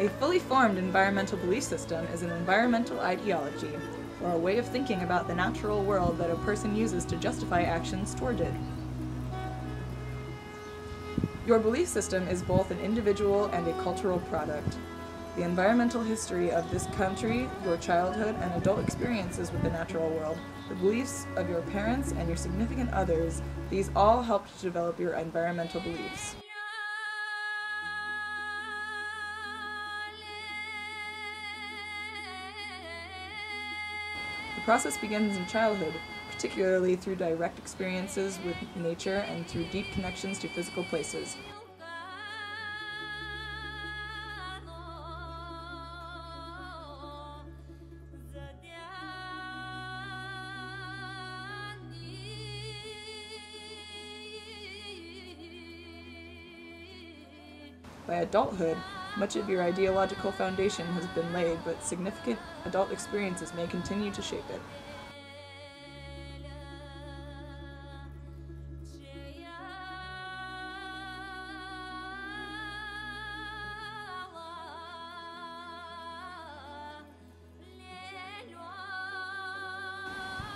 A fully formed environmental belief system is an environmental ideology, or a way of thinking about the natural world that a person uses to justify actions toward it. Your belief system is both an individual and a cultural product. The environmental history of this country, your childhood and adult experiences with the natural world, the beliefs of your parents and your significant others, these all help to develop your environmental beliefs. The process begins in childhood, particularly through direct experiences with nature and through deep connections to physical places. By adulthood, much of your ideological foundation has been laid, but significant adult experiences may continue to shape it.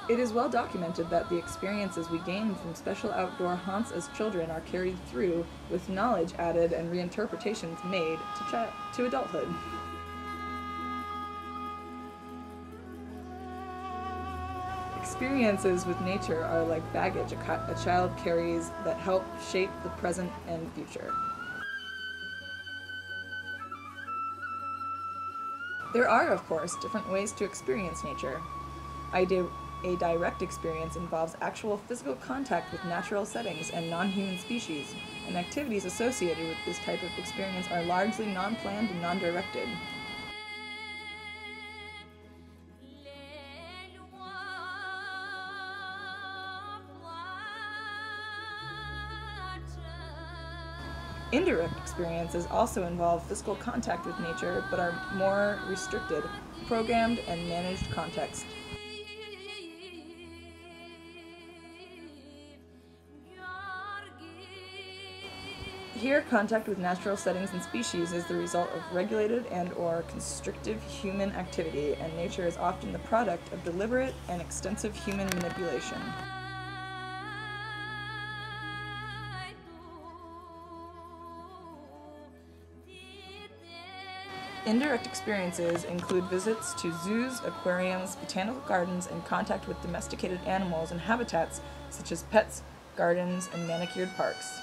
It is well documented that the experiences we gain from special outdoor haunts as children are carried through, with knowledge added and reinterpretations made to adulthood. Experiences with nature are like baggage a child carries that help shape the present and future. There are, of course, different ways to experience nature. A direct experience involves actual physical contact with natural settings and non-human species, and activities associated with this type of experience are largely non-planned and non-directed. Indirect experiences also involve physical contact with nature, but are more restricted, programmed, and managed context. Here, contact with natural settings and species is the result of regulated and/or constrictive human activity, and nature is often the product of deliberate and extensive human manipulation. Indirect experiences include visits to zoos, aquariums, botanical gardens, and contact with domesticated animals and habitats such as pets, gardens, and manicured parks.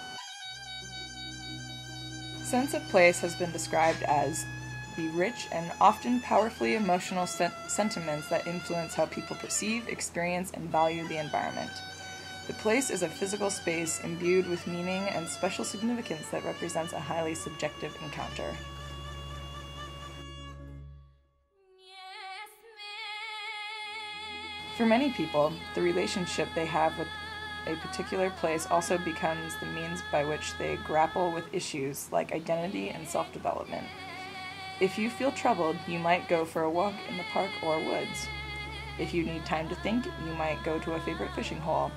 Sense of place has been described as the rich and often powerfully emotional sentiments that influence how people perceive, experience, and value the environment. The place is a physical space imbued with meaning and special significance that represents a highly subjective encounter. For many people, the relationship they have with a particular place also becomes the means by which they grapple with issues like identity and self-development. If you feel troubled, you might go for a walk in the park or woods. If you need time to think, you might go to a favorite fishing hole.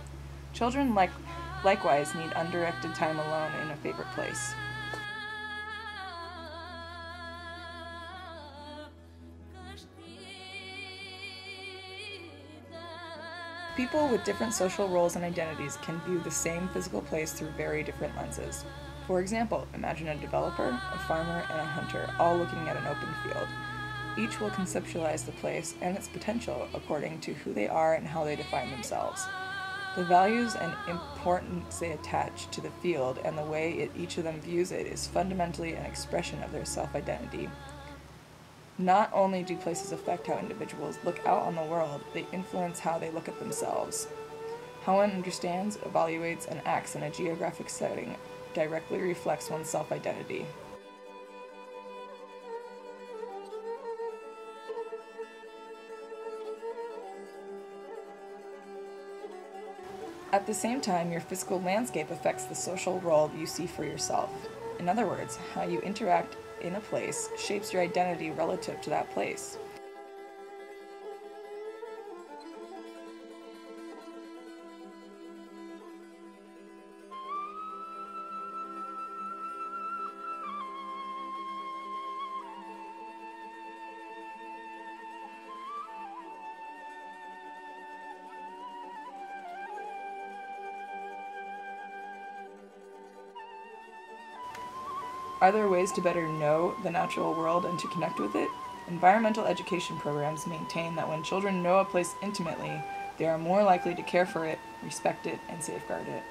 Children likewise need undirected time alone in a favorite place. People with different social roles and identities can view the same physical place through very different lenses. For example, imagine a developer, a farmer, and a hunter all looking at an open field. Each will conceptualize the place and its potential according to who they are and how they define themselves. The values and importance they attach to the field and the way each of them views it is fundamentally an expression of their self-identity. Not only do places affect how individuals look out on the world, they influence how they look at themselves. How one understands, evaluates, and acts in a geographic setting directly reflects one's self-identity. At the same time, your physical landscape affects the social role you see for yourself. In other words, how you interact in a place shapes your identity relative to that place. Are there ways to better know the natural world and to connect with it? Environmental education programs maintain that when children know a place intimately, they are more likely to care for it, respect it, and safeguard it.